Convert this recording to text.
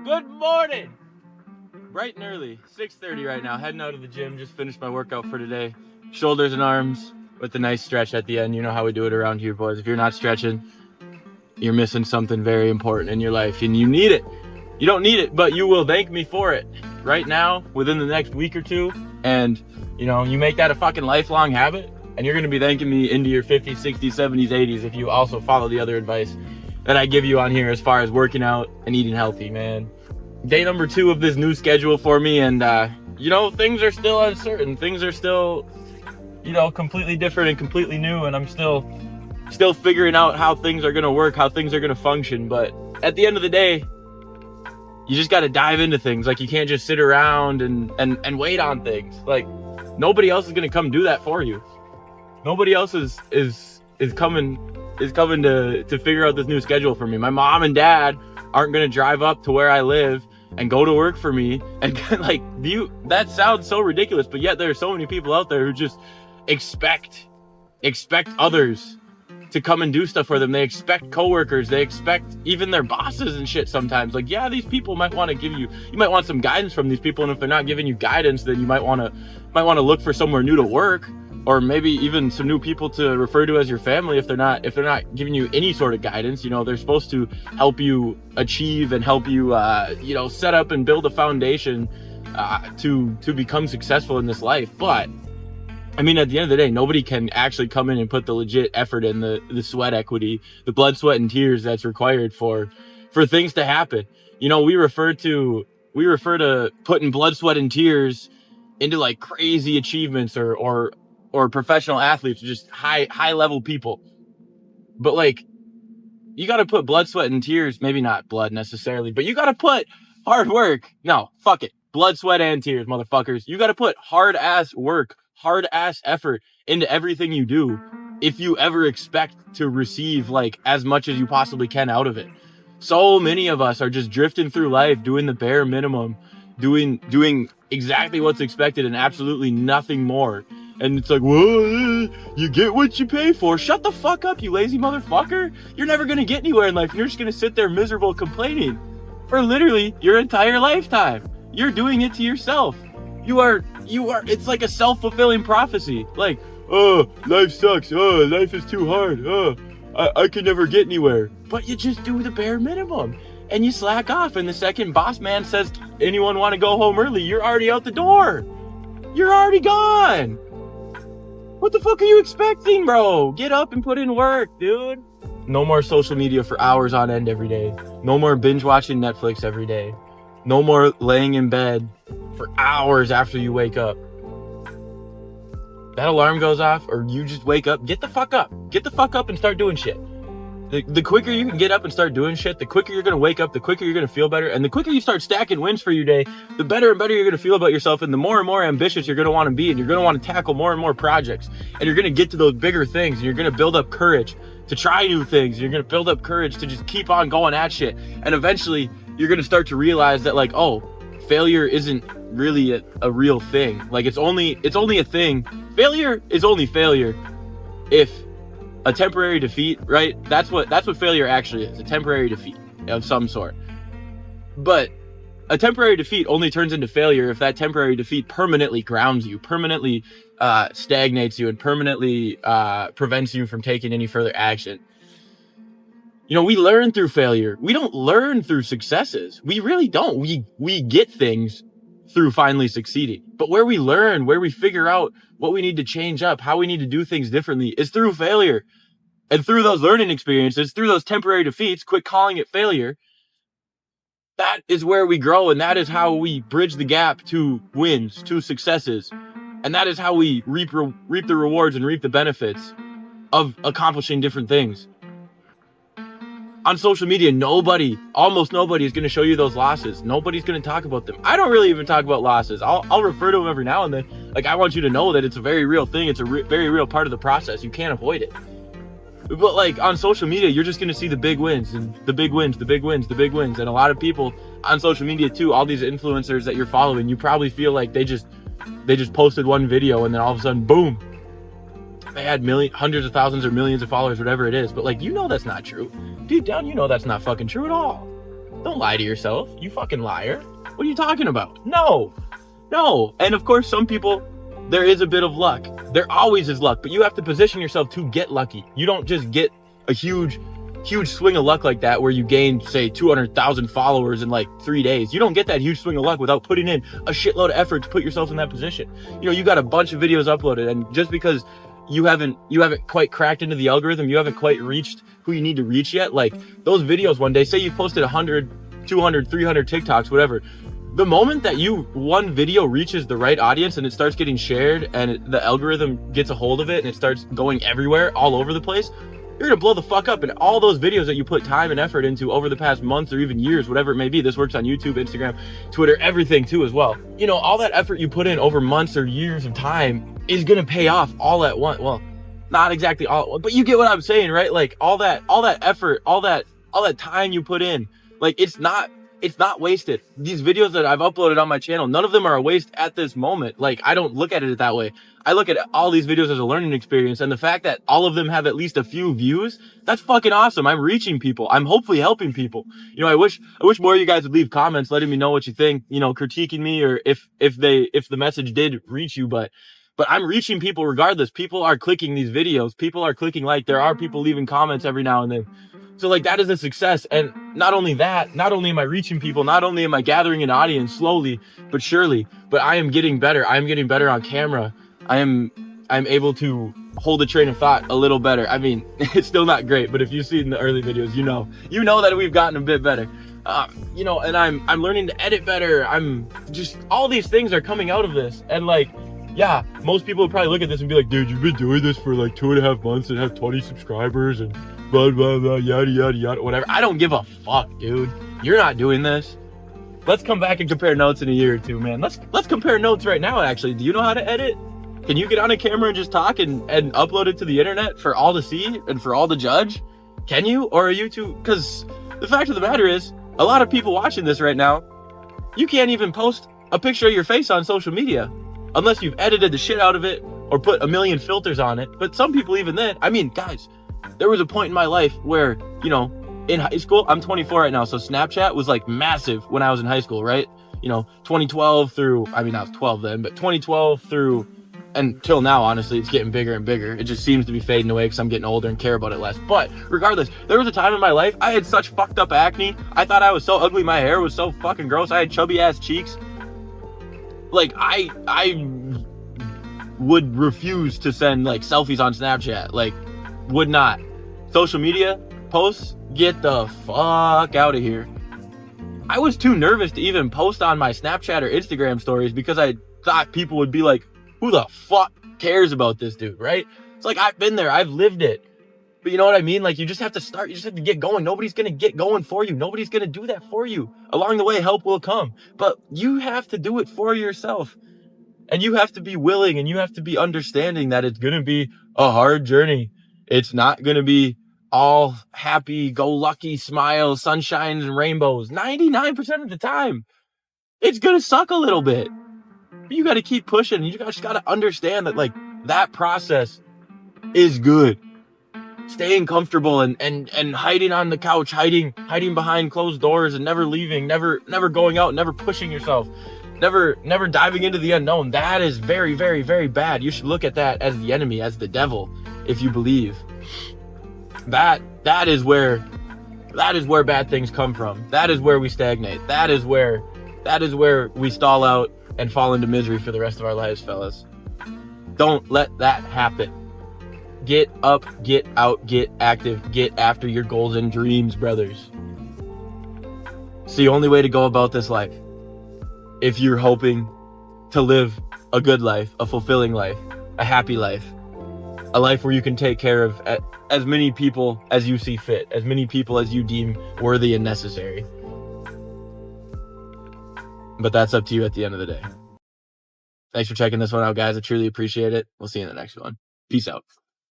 Good morning! Bright and early, 6:30 right now, heading out of the gym, just finished my workout for today. Shoulders and arms with a nice stretch at the end. You know how we do it around here, boys. If you're not stretching, you're missing something very important in your life, and you need it. You don't need it, but you will thank me for it right now, within the next week or two, and you make that a fucking lifelong habit, and you're gonna be thanking me into your 50s, 60s, 70s, 80s if you also follow the other advice that I give you on here as far as working out and eating healthy, man. Day number 2 of this new schedule for me, and things are still uncertain. Things are still, completely different and completely new, and I'm still figuring out how things are gonna work, how things are gonna function. But at the end of the day, you just gotta dive into things. Like, you can't just sit around and wait on things. Like, nobody else is gonna come do that for you. Nobody else is coming to figure out this new schedule for me. My mom and dad aren't gonna drive up to where I live and go to work for me. And that sounds so ridiculous, but yet there are so many people out there who just expect others to come and do stuff for them. They expect coworkers, they expect even their bosses and shit sometimes. Like, yeah, these people might want to give you might want some guidance from these people, and if they're not giving you guidance, then you might want to look for somewhere new to work, or maybe even some new people to refer to as your family if they're not giving you any sort of guidance. They're supposed to help you achieve and help you set up and build a foundation to become successful in this life. But I mean, at the end of the day, nobody can actually come in and put the legit effort in, the sweat equity, the blood, sweat, and tears that's required for things to happen. We refer to putting blood, sweat, and tears into like crazy achievements or professional athletes, just high level people. But like, you got to put blood, sweat, and tears, maybe not blood necessarily, but you got to put hard work. No, fuck it. Blood, sweat, and tears, motherfuckers. You got to put hard ass work, hard ass effort into everything you do if you ever expect to receive like as much as you possibly can out of it. So many of us are just drifting through life doing the bare minimum, doing exactly what's expected and absolutely nothing more. And it's like, well, you get what you pay for. Shut the fuck up, you lazy motherfucker. You're never gonna get anywhere in life. You're just gonna sit there miserable complaining for literally your entire lifetime. You're doing it to yourself. You are, it's like a self-fulfilling prophecy. Like, oh, life sucks. Oh, life is too hard. Oh, I can never get anywhere. But you just do the bare minimum and you slack off. And the second boss man says, anyone want to go home early? You're already out the door. You're already gone. What the fuck are you expecting, bro? Get up and put in work, dude. No more social media for hours on end every day. No more binge watching Netflix every day. No more laying in bed for hours after you wake up. That alarm goes off or you just wake up, get the fuck up. Get the fuck up and start doing shit. The quicker you can get up and start doing shit, the quicker you're going to wake up, the quicker you're going to feel better. And the quicker you start stacking wins for your day, the better and better you're going to feel about yourself. And the more and more ambitious you're going to want to be. And you're going to want to tackle more and more projects. And you're going to get to those bigger things. And you're going to build up courage to try new things. You're going to build up courage to just keep on going at shit. And eventually you're going to start to realize that, like, oh, failure isn't really a real thing. Like, it's only a thing. Failure is only failure if a temporary defeat, right? That's what failure actually is, a temporary defeat of some sort. But a temporary defeat only turns into failure if that temporary defeat permanently grounds you, permanently stagnates you, and permanently prevents you from taking any further action. We learn through failure. We don't learn through successes. We really don't. We get things through finally succeeding. But where we learn, where we figure out what we need to change up, how we need to do things differently, is through failure. And through those learning experiences, through those temporary defeats, quit calling it failure. That is where we grow, and that is how we bridge the gap to wins, to successes. And that is how we reap the rewards and reap the benefits of accomplishing different things. On social media, almost nobody is going to show you those losses. Nobody's going to talk about them. I don't really even talk about losses. I'll refer to them every now and then. Like, I want you to know that it's a very real thing. It's a very real part of the process. You can't avoid it. But like, on social media, you're just going to see the big wins and the big wins, the big wins, the big wins. And a lot of people on social media too, all these influencers that you're following, you probably feel like they just posted one video and then all of a sudden, boom, they had hundreds of thousands or millions of followers, whatever it is. But like, that's not true. Deep down, that's not fucking true at all. Don't lie to yourself, you fucking liar. What are you talking about? No. And of course, some people, there is a bit of luck. There always is luck, but you have to position yourself to get lucky. You don't just get a huge swing of luck like that where you gain, say, 200,000 followers in like 3 days. You don't get that huge swing of luck without putting in a shitload of effort to put yourself in that position. You know, you got a bunch of videos uploaded, and just because you haven't quite cracked into the algorithm, you haven't quite reached who you need to reach yet, like those videos one day, say you've posted 100, 200, 300 TikToks, whatever. The moment that one video reaches the right audience and it starts getting shared and the algorithm gets a hold of it and it starts going everywhere, all over the place, you're gonna blow the fuck up. And all those videos that you put time and effort into over the past months or even years, whatever it may be, this works on YouTube, Instagram, Twitter, everything too as well. You know, all that effort you put in over months or years of time is gonna pay off all at once. Well, not exactly all, but you get what I'm saying, right? Like all that effort, all that time you put in, like it's not wasted. These videos that I've uploaded on my channel, none of them are a waste at this moment. Like, I don't look at it that way. I look at all these videos as a learning experience, and the fact that all of them have at least a few views, that's fucking awesome. I'm reaching people. I'm hopefully helping people. You know, I wish more of you guys would leave comments letting me know what you think, you know, critiquing me, or if the message did reach you, but I'm reaching people regardless. People are clicking these videos. People are clicking like. There are people leaving comments every now and then. So like that is a success. And not only that, not only am I reaching people, not only am I gathering an audience slowly but surely, but I am getting better. I'm getting better on camera. I'm able to hold a train of thought a little better. I mean, it's still not great, but if you've seen the early videos, you know that we've gotten a bit better. You know, and I'm learning to edit better. I'm just, all these things are coming out of this. And like, yeah, most people would probably look at this and be like, dude, you've been doing this for like 2.5 months and have 20 subscribers and blah, blah, blah, yada, yada, yada, whatever. I don't give a fuck, dude. You're not doing this. Let's come back and compare notes in a year or two, man. Let's compare notes right now, actually. Do you know how to edit? Can you get on a camera and just talk and upload it to the internet for all to see and for all to judge? Can you? Or are you too? Because the fact of the matter is, a lot of people watching this right now, you can't even post a picture of your face on social media unless you've edited the shit out of it or put a million filters on it. But some people, even then, I mean, guys, there was a point in my life where, you know, in high school, I'm 24 right now, so Snapchat was like massive when I was in high school, right? You know, 2012 through, I mean, I was 12 then, but 2012 through until now, honestly, it's getting bigger and bigger. It just seems to be fading away because I'm getting older and care about it less. But regardless, there was a time in my life, I had such fucked up acne. I thought I was so ugly. My hair was so fucking gross. I had chubby ass cheeks. Like, I would refuse to send like selfies on Snapchat. Like, would not. Social media posts, get the fuck out of here. I was too nervous to even post on my Snapchat or Instagram stories because I thought people would be like, who the fuck cares about this dude, right? It's like, I've been there, I've lived it. But you know what I mean? Like, you just have to start, you just have to get going. Nobody's gonna get going for you. Nobody's gonna do that for you. Along the way, help will come. But you have to do it for yourself. And you have to be willing, and you have to be understanding that it's gonna be a hard journey. It's not gonna be all happy, go lucky, smiles, sunshines, and rainbows. 99% of the time, it's gonna suck a little bit. But you gotta keep pushing. You just gotta understand that, like, that process is good. Staying comfortable and hiding on the couch, hiding behind closed doors and never leaving, never going out, never pushing yourself, never diving into the unknown. That is very, very, very bad. You should look at that as the enemy, as the devil, if you believe. That is where bad things come from. That is where we stagnate. That is where we stall out and fall into misery for the rest of our lives, fellas. Don't let that happen. Get up, get out, get active, get after your goals and dreams, brothers. It's the only way to go about this life. If you're hoping to live a good life, a fulfilling life, a happy life, a life where you can take care of as many people as you see fit, as many people as you deem worthy and necessary. But that's up to you at the end of the day. Thanks for checking this one out, guys. I truly appreciate it. We'll see you in the next one. Peace out.